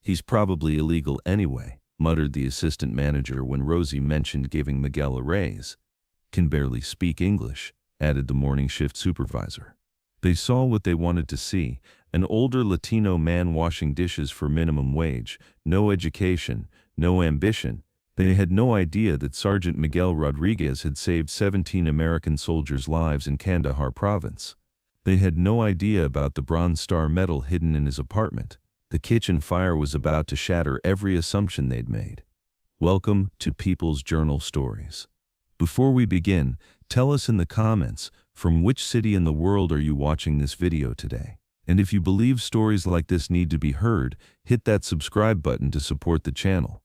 "He's probably illegal anyway," muttered the assistant manager when Rosie mentioned giving Miguel a raise. "Can barely speak English," added the morning shift supervisor. They saw what they wanted to see: an older Latino man washing dishes for minimum wage, no education, no ambition. They had no idea that Sergeant Miguel Rodriguez had saved 17 American soldiers' lives in Kandahar province. They had no idea about the Bronze Star medal hidden in his apartment. The kitchen fire was about to shatter every assumption they'd made. Welcome to People's Journal Stories. Before we begin, tell us in the comments, from which city in the world are you watching this video today? And if you believe stories like this need to be heard, hit that subscribe button to support the channel.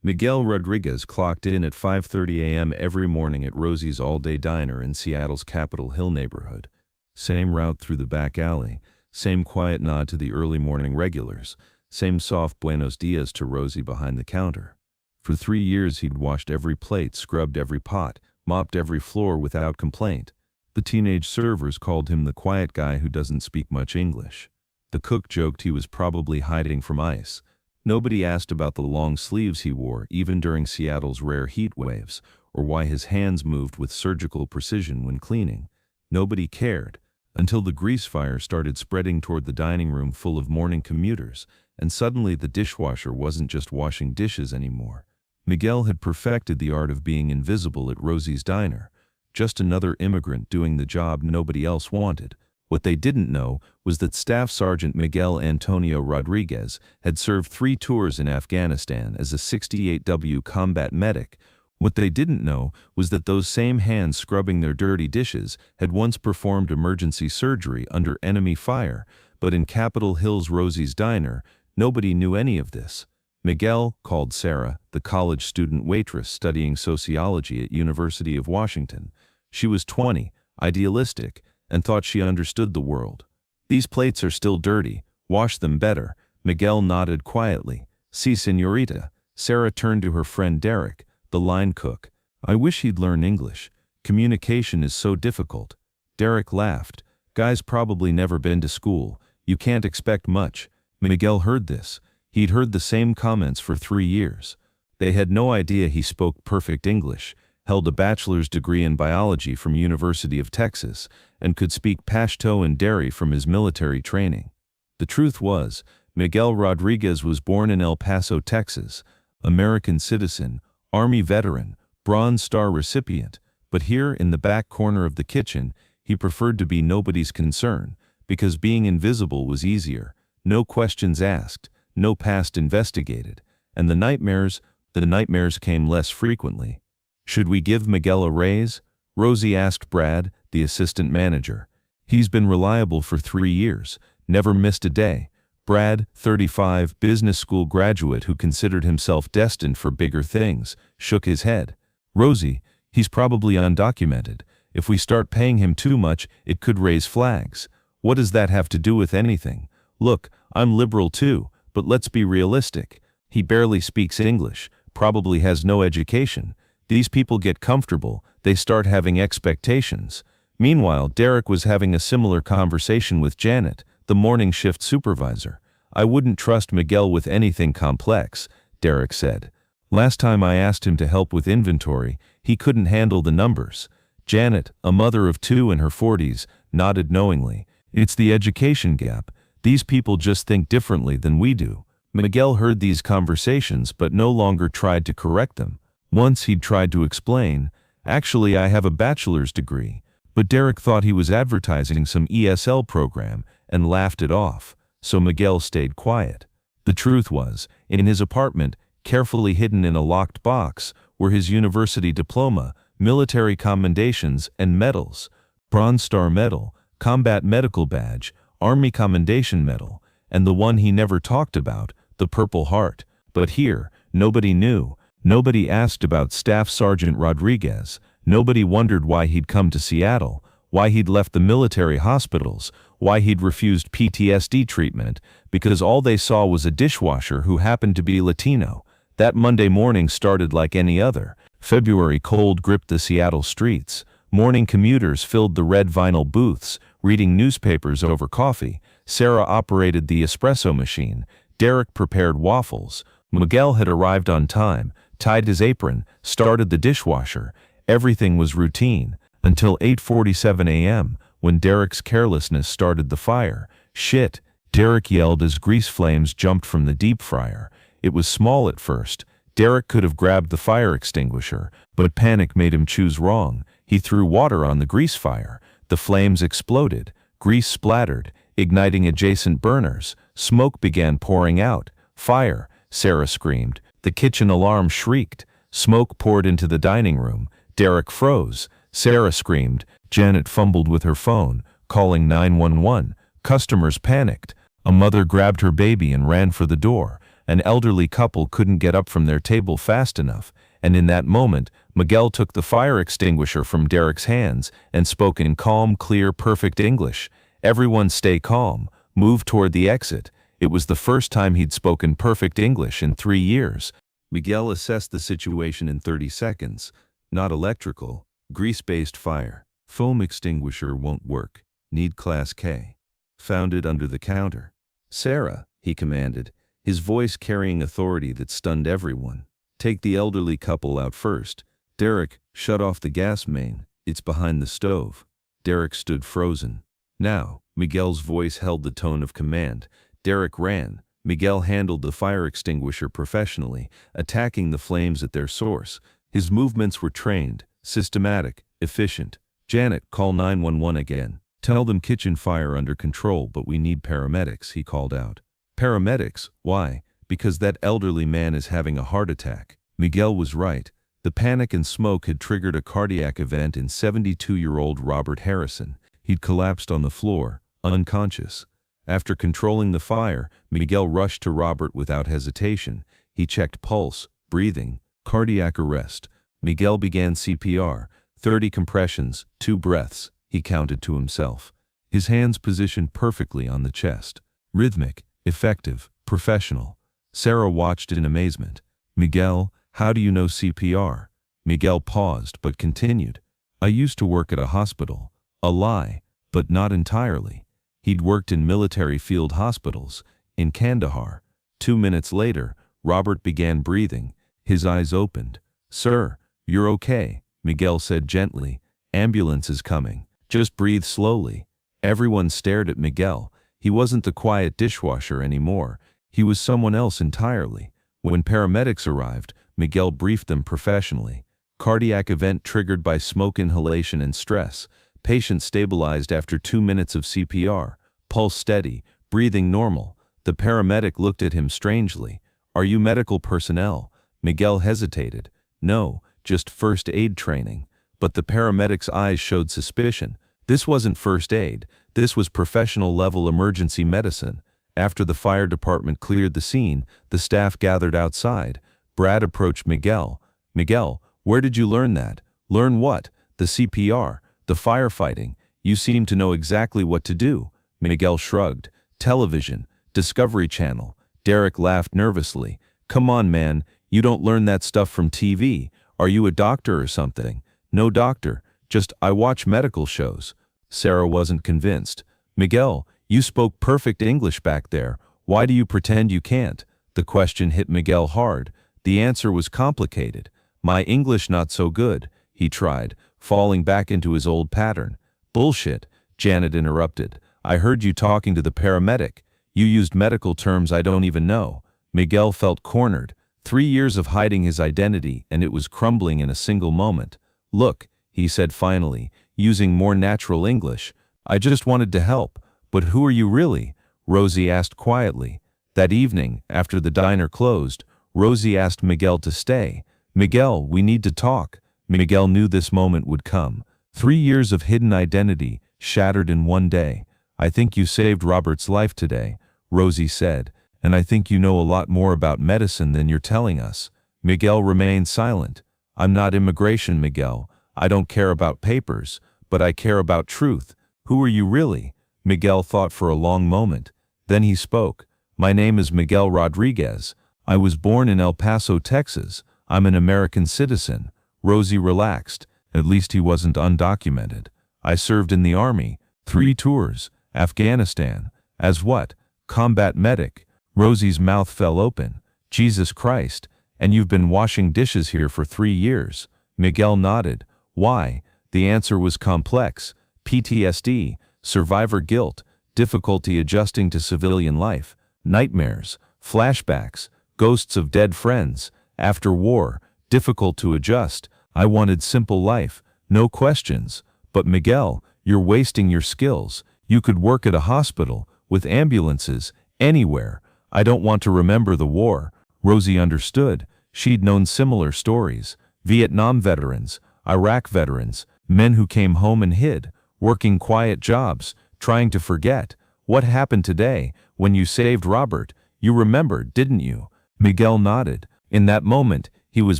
Miguel Rodriguez clocked in at 5:30 a.m. every morning at Rosie's All-Day Diner in Seattle's Capitol Hill neighborhood. Same route through the back alley, same quiet nod to the early morning regulars, same soft buenos dias to Rosie behind the counter. For 3 years he'd washed every plate, scrubbed every pot, mopped every floor without complaint. The teenage servers called him the quiet guy who doesn't speak much English. The cook joked he was probably hiding from ice. Nobody asked about the long sleeves he wore, even during Seattle's rare heat waves, or why his hands moved with surgical precision when cleaning. Nobody cared, until the grease fire started spreading toward the dining room full of morning commuters, and suddenly the dishwasher wasn't just washing dishes anymore. Miguel had perfected the art of being invisible at Rosie's diner, just another immigrant doing the job nobody else wanted. What they didn't know was that Staff Sergeant Miguel Antonio Rodriguez had served 3 tours in Afghanistan as a 68W combat medic. What they didn't know was that those same hands scrubbing their dirty dishes had once performed emergency surgery under enemy fire, but in Capitol Hill's Rosie's Diner, nobody knew any of this. Miguel called Sarah, the college student waitress studying sociology at University of Washington. She was 20, idealistic, and thought she understood the world. "These plates are still dirty. Wash them better." Miguel nodded quietly. "Si, señorita." Sarah turned to her friend Derek, the line cook. "I wish he'd learn English. Communication is so difficult." Derek laughed. "Guy's probably never been to school. You can't expect much." Miguel heard this. He'd heard the same comments for 3 years. They had no idea he spoke perfect English, held a bachelor's degree in biology from University of Texas, and could speak Pashto and Dari from his military training. The truth was, Miguel Rodriguez was born in El Paso, Texas, American citizen, Army veteran, Bronze Star recipient, but here in the back corner of the kitchen, he preferred to be nobody's concern, because being invisible was easier, no questions asked, no past investigated, and the nightmares came less frequently. "Should we give Miguel a raise?" Rosie asked Brad, the assistant manager. "He's been reliable for 3 years, never missed a day." Brad, 35, business school graduate who considered himself destined for bigger things, shook his head. "Rosie, he's probably undocumented. If we start paying him too much, it could raise flags." "What does that have to do with anything? Look, I'm liberal too, but let's be realistic. He barely speaks English, probably has no education. These people get comfortable, they start having expectations." Meanwhile, Derek was having a similar conversation with Janet, the morning shift supervisor. "I wouldn't trust Miguel with anything complex," Derek said. "Last time I asked him to help with inventory, he couldn't handle the numbers." Janet, a mother of 2 in her 40s, nodded knowingly. "It's the education gap. These people just think differently than we do." Miguel heard these conversations but no longer tried to correct them. Once he'd tried to explain, "Actually, I have a bachelor's degree," but Derek thought he was advertising some ESL program and laughed it off, so Miguel stayed quiet. The truth was, in his apartment, carefully hidden in a locked box, were his university diploma, military commendations, and medals: Bronze Star Medal, Combat Medical Badge, Army Commendation Medal, and the one he never talked about, the Purple Heart. But here, nobody knew. Nobody asked about Staff Sergeant Rodriguez. Nobody wondered why he'd come to Seattle, why he'd left the military hospitals, why he'd refused PTSD treatment, because all they saw was a dishwasher who happened to be Latino. That Monday morning started like any other. February cold gripped the Seattle streets. Morning commuters filled the red vinyl booths, reading newspapers over coffee. Sarah operated the espresso machine. Derek prepared waffles. Miguel had arrived on time, tied his apron, started the dishwasher. Everything was routine, until 8:47 a.m., when Derek's carelessness started the fire. "Shit!" Derek yelled as grease flames jumped from the deep fryer. It was small at first. Derek could have grabbed the fire extinguisher, but panic made him choose wrong. He threw water on the grease fire. The flames exploded. Grease splattered, igniting adjacent burners. Smoke began pouring out. "Fire!" Sarah screamed. The kitchen alarm shrieked. Smoke poured into the dining room. Derek froze. Sarah screamed. Janet fumbled with her phone, calling 911. Customers panicked. A mother grabbed her baby and ran for the door. An elderly couple couldn't get up from their table fast enough, and in that moment, Miguel took the fire extinguisher from Derek's hands and spoke in calm, clear, perfect English. "Everyone stay calm. Move toward the exit." It was the first time he'd spoken perfect English in 3 years. Miguel assessed the situation in 30 seconds. "Not electrical. Grease-based fire. Foam extinguisher won't work. Need Class K. Found it under the counter." "Sarah," he commanded, his voice carrying authority that stunned everyone. "Take the elderly couple out first. Derek, shut off the gas main. It's behind the stove." Derek stood frozen. "Now." Miguel's voice held the tone of command. Derek ran. Miguel handled the fire extinguisher professionally, attacking the flames at their source. His movements were trained, systematic, efficient. "Janet, call 911 again. Tell them kitchen fire under control, but we need paramedics," he called out. "Paramedics? Why?" "Because that elderly man is having a heart attack." Miguel was right. The panic and smoke had triggered a cardiac event in 72-year-old Robert Harrison. He'd collapsed on the floor, unconscious. After controlling the fire, Miguel rushed to Robert without hesitation. He checked pulse, breathing, cardiac arrest. Miguel began CPR, 30 compressions, 2 breaths, he counted to himself. His hands positioned perfectly on the chest. Rhythmic, effective, professional. Sarah watched in amazement. "Miguel, how do you know CPR?" Miguel paused but continued. "I used to work at a hospital." A lie, but not entirely. He'd worked in military field hospitals, in Kandahar. 2 minutes later, Robert began breathing. His eyes opened. "Sir, you're okay," Miguel said gently. "Ambulance is coming. Just breathe slowly." Everyone stared at Miguel. He wasn't the quiet dishwasher anymore. He was someone else entirely. When paramedics arrived, Miguel briefed them professionally. Cardiac event triggered by smoke inhalation and stress. Patient stabilized after 2 minutes of CPR. Pulse steady, breathing normal. The paramedic looked at him strangely. "Are you medical personnel?" Miguel hesitated. "No, just first aid training." But the paramedic's eyes showed suspicion. This wasn't first aid. This was professional-level emergency medicine. After the fire department cleared the scene, the staff gathered outside. Brad approached Miguel. "Miguel, where did you learn that?" "Learn what?" "The CPR. The firefighting. You seem to know exactly what to do." Miguel shrugged. "Television. Discovery Channel." Derek laughed nervously. "Come on, man. You don't learn that stuff from TV. Are you a doctor or something?" "No doctor. Just I watch medical shows." Sarah wasn't convinced. "Miguel, you spoke perfect English back there. Why do you pretend you can't?" The question hit Miguel hard. The answer was complicated. "My English not so good," he tried, falling back into his old pattern. "Bullshit," Janet interrupted. "I heard you talking to the paramedic. You used medical terms I don't even know." Miguel felt cornered. 3 years of hiding his identity, and it was crumbling in a single moment. "Look," he said finally, using more natural English, "I just wanted to help. But who are you really?" Rosie asked quietly. That evening, after the diner closed, Rosie asked Miguel to stay. "Miguel, we need to talk." Miguel knew this moment would come. 3 years of hidden identity, shattered in one day. "I think you saved Robert's life today," Rosie said, "and I think you know a lot more about medicine than you're telling us." Miguel remained silent. "I'm not immigration, Miguel. I don't care about papers, but I care about truth. Who are you really?" Miguel thought for a long moment. Then he spoke. "My name is Miguel Rodriguez. I was born in El Paso, Texas. I'm an American citizen." Rosie relaxed. At least he wasn't undocumented. "I served in the army. 3 tours. Afghanistan." "As what?" "Combat medic." Rosie's mouth fell open. Jesus Christ, and you've been washing dishes here for 3 years? Miguel nodded. Why? The answer was complex. PTSD, survivor guilt, difficulty adjusting to civilian life, nightmares, flashbacks, ghosts of dead friends, after war, difficult to adjust. I wanted simple life, no questions. But Miguel, you're wasting your skills. You could work at a hospital, with ambulances, anywhere. I don't want to remember the war. Rosie understood. She'd known similar stories. Vietnam veterans, Iraq veterans, men who came home and hid, working quiet jobs, trying to forget. What happened today, when you saved Robert? You remembered, didn't you? Miguel nodded. In that moment, he was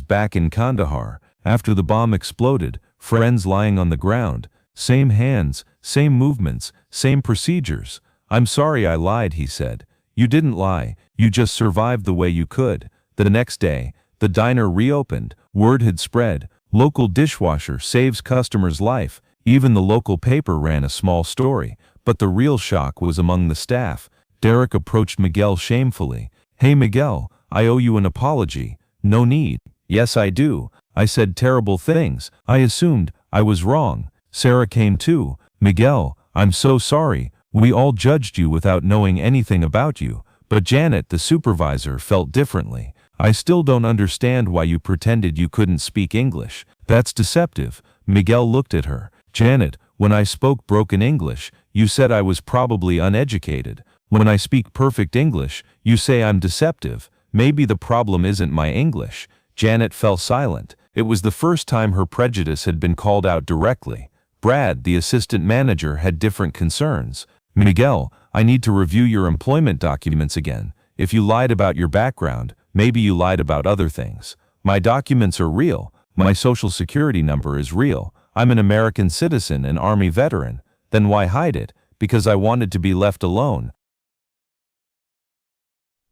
back in Kandahar. After the bomb exploded, friends lying on the ground. Same hands, same movements, same procedures. I'm sorry I lied, he said. You didn't lie, you just survived the way you could. The next day, the diner reopened. Word had spread. Local dishwasher saves customer's life. Even the local paper ran a small story. But the real shock was among the staff. Derek approached Miguel shamefully. Hey Miguel, I owe you an apology. No need. Yes I do. I said terrible things. I assumed I was wrong. Sarah came too. Miguel, I'm so sorry. We all judged you without knowing anything about you. But Janet, the supervisor, felt differently. I still don't understand why you pretended you couldn't speak English. That's deceptive. Miguel looked at her. Janet, when I spoke broken English, you said I was probably uneducated. When I speak perfect English, you say I'm deceptive. Maybe the problem isn't my English. Janet fell silent. It was the first time her prejudice had been called out directly. Brad, the assistant manager, had different concerns. Miguel, I need to review your employment documents again. If you lied about your background, maybe you lied about other things. My documents are real. My social security number is real. I'm an American citizen and Army veteran. Then why hide it? Because I wanted to be left alone.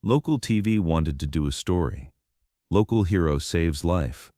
Local TV wanted to do a story. Local hero saves life.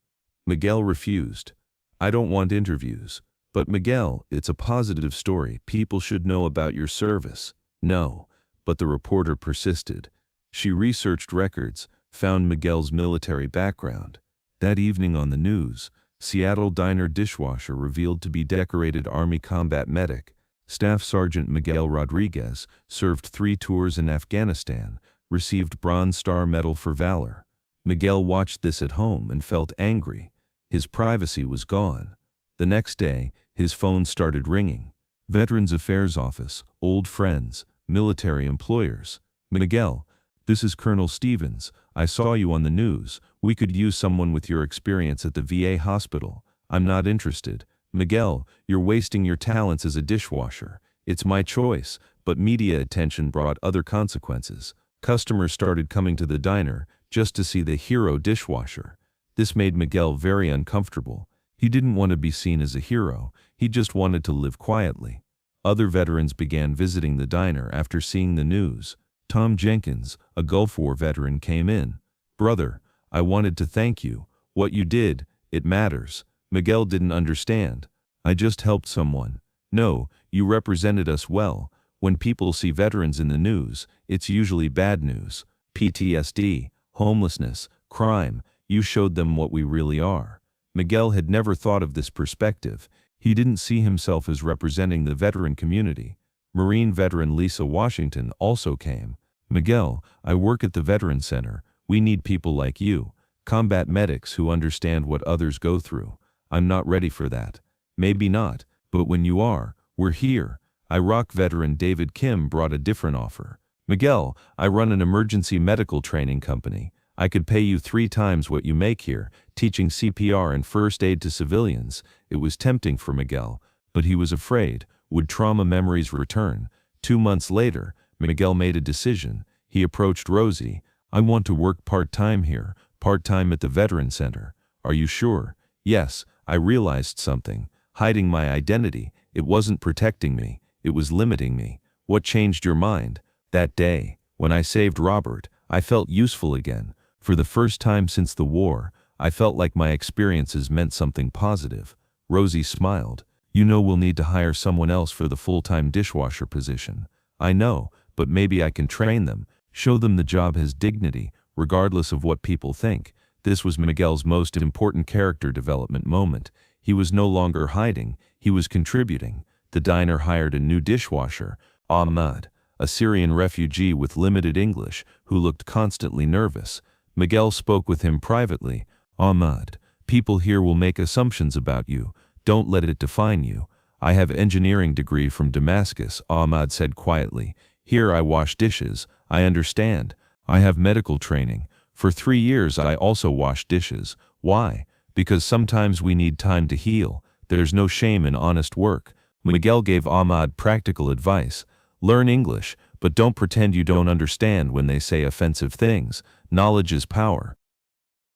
Miguel refused. I don't want interviews. But Miguel, it's a positive story. People should know about your service. No. But the reporter persisted. She researched records, found Miguel's military background. That evening on the news, Seattle diner dishwasher revealed to be decorated Army combat medic. Staff Sergeant Miguel Rodriguez served 3 tours in Afghanistan, received Bronze Star Medal for valor. Miguel watched this at home and felt angry. His privacy was gone. The next day, his phone started ringing. Veterans Affairs Office, old friends, military employers. Miguel, this is Colonel Stevens. I saw you on the news. We could use someone with your experience at the VA hospital. I'm not interested. Miguel, you're wasting your talents as a dishwasher. It's my choice, but media attention brought other consequences. Customers started coming to the diner just to see the hero dishwasher. This made Miguel very uncomfortable. He didn't want to be seen as a hero. He just wanted to live quietly. Other veterans began visiting the diner after seeing the news. Tom Jenkins, a Gulf War veteran, came in. Brother, I wanted to thank you. What you did, it matters. Miguel didn't understand. I just helped someone. No, you represented us well. When people see veterans in the news, it's usually bad news. PTSD, homelessness, crime. You showed them what we really are. Miguel had never thought of this perspective. He didn't see himself as representing the veteran community. Marine veteran Lisa Washington also came. Miguel, I work at the Veteran Center. We need people like you, combat medics who understand what others go through. I'm not ready for that. Maybe not, but when you are, we're here. Iraq veteran David Kim brought a different offer. Miguel, I run an emergency medical training company. I could pay you 3 times what you make here, teaching CPR and first aid to civilians. It was tempting for Miguel, but he was afraid. Would trauma memories return? 2 months later, Miguel made a decision. He approached Rosie. I want to work part-time here, part-time at the Veteran Center. Are you sure? Yes, I realized something. Hiding my identity, it wasn't protecting me, it was limiting me. What changed your mind? That day, when I saved Robert, I felt useful again. For the first time since the war, I felt like my experiences meant something positive. Rosie smiled. You know we'll need to hire someone else for the full-time dishwasher position. I know, but maybe I can train them. Show them the job has dignity, regardless of what people think. This was Miguel's most important character development moment. He was no longer hiding, he was contributing. The diner hired a new dishwasher, Ahmad, a Syrian refugee with limited English, who looked constantly nervous. Miguel spoke with him privately. Ahmad, people here will make assumptions about you. Don't let it define you. I have an engineering degree from Damascus, Ahmad said quietly. Here I wash dishes. I understand. I have medical training. For 3 years I also washed dishes. Why? Because sometimes we need time to heal. There's no shame in honest work. Miguel gave Ahmad practical advice. Learn English, but don't pretend you don't understand when they say offensive things. Knowledge is power.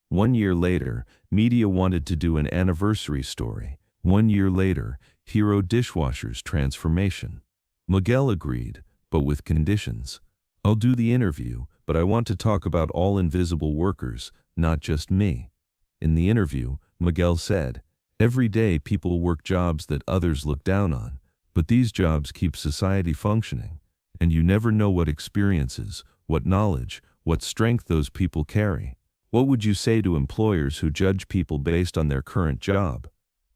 1 year later, media wanted to do an anniversary story. 1 year later, hero dishwasher's transformation. Miguel agreed, but with conditions. I'll do the interview, but I want to talk about all invisible workers, not just me. In the interview, Miguel said, every day people work jobs that others look down on, but these jobs keep society functioning, and you never know what experiences, what knowledge, what strength those people carry. What would you say to employers who judge people based on their current job?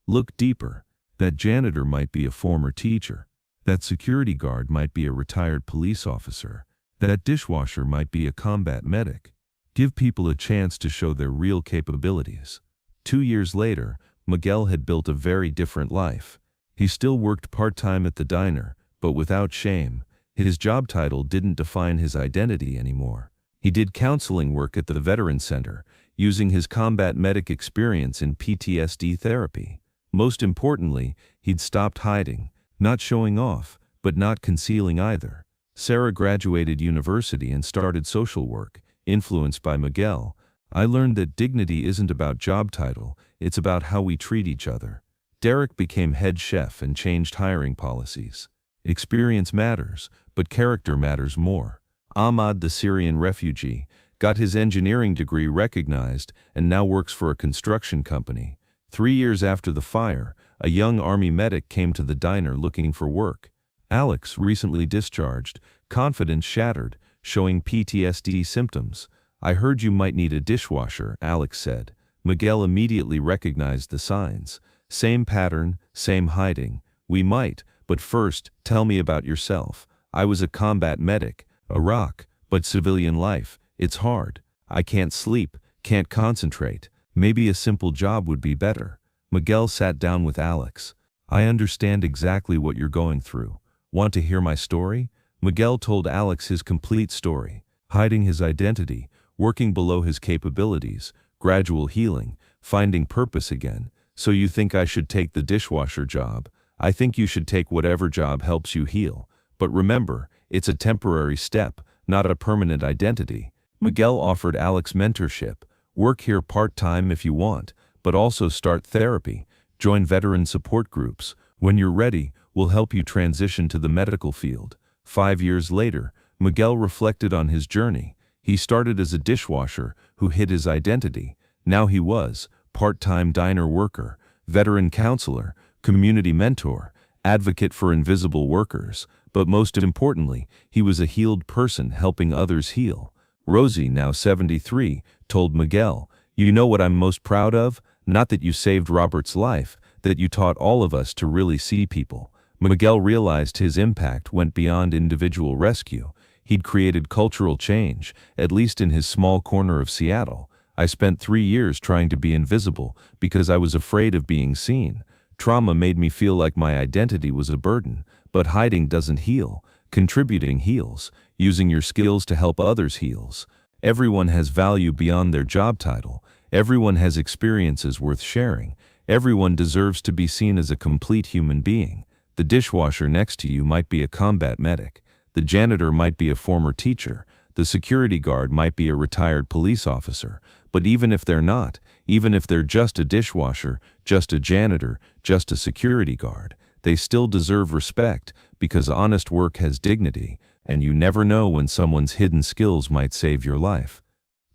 Look deeper. That janitor might be a former teacher. That security guard might be a retired police officer. That dishwasher might be a combat medic. Give people a chance to show their real capabilities. 2 years later, Miguel had built a very different life. He still worked part-time at the diner, but without shame. His job title didn't define his identity anymore. He did counseling work at the Veteran Center, using his combat medic experience in PTSD therapy. Most importantly, he'd stopped hiding, not showing off, but not concealing either. Sarah graduated university and started social work, influenced by Miguel. I learned that dignity isn't about job title, it's about how we treat each other. Derek became head chef and changed hiring policies. Experience matters, but character matters more. Ahmad, the Syrian refugee, got his engineering degree recognized and now works for a construction company. 3 years after the fire, a young army medic came to the diner looking for work. Alex, recently discharged, confidence shattered, showing PTSD symptoms. I heard you might need a dishwasher, Alex said. Miguel immediately recognized the signs. Same pattern, same hiding. We might, but first, tell me about yourself. I was a combat medic, Iraq, but civilian life, it's hard. I can't sleep, can't concentrate. Maybe a simple job would be better. Miguel sat down with Alex. I understand exactly what you're going through. Want to hear my story? Miguel told Alex his complete story. Hiding his identity, working below his capabilities, gradual healing, finding purpose again. So you think I should take the dishwasher job? I think you should take whatever job helps you heal. But remember, it's a temporary step, not a permanent identity. Miguel offered Alex mentorship. Work here part-time if you want, but also start therapy. Join veteran support groups. When you're ready, we'll help you transition to the medical field. 5 years later, Miguel reflected on his journey. He started as a dishwasher who hid his identity. Now he was part-time diner worker, veteran counselor, community mentor, advocate for invisible workers. But most importantly, he was a healed person helping others heal. Rosie, now 73, told Miguel, "You know what I'm most proud of? Not that you saved Robert's life, that you taught all of us to really see people." Miguel realized his impact went beyond individual rescue. He'd created cultural change, at least in his small corner of Seattle. I spent 3 years trying to be invisible because I was afraid of being seen. Trauma made me feel like my identity was a burden, but hiding doesn't heal. Contributing heals. Using your skills to help others heals. Everyone has value beyond their job title. Everyone has experiences worth sharing. Everyone deserves to be seen as a complete human being. The dishwasher next to you might be a combat medic. The janitor might be a former teacher. The security guard might be a retired police officer. But even if they're not, even if they're just a dishwasher, just a janitor, just a security guard, they still deserve respect because honest work has dignity, and you never know when someone's hidden skills might save your life.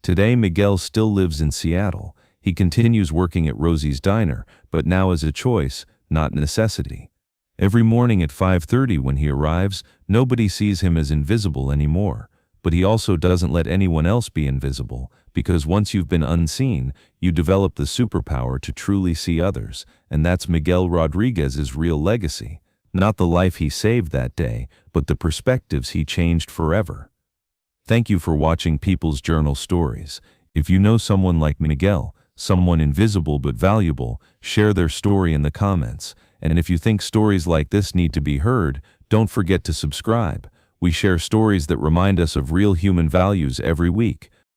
Today, Miguel still lives in Seattle. He continues working at Rosie's Diner, but now as a choice, not necessity. Every morning at 5:30 when he arrives, nobody sees him as invisible anymore. but he also doesn't let anyone else be invisible, because once you've been unseen, you develop the superpower to truly see others, and that's Miguel Rodriguez's real legacy. Not the life he saved that day, but the perspectives he changed forever. Thank you for watching People's Journal Stories. If you know someone like Miguel, someone invisible but valuable, share their story in the comments. And if you think stories like this need to be heard, don't forget to subscribe. We share stories that remind us of real human values every week.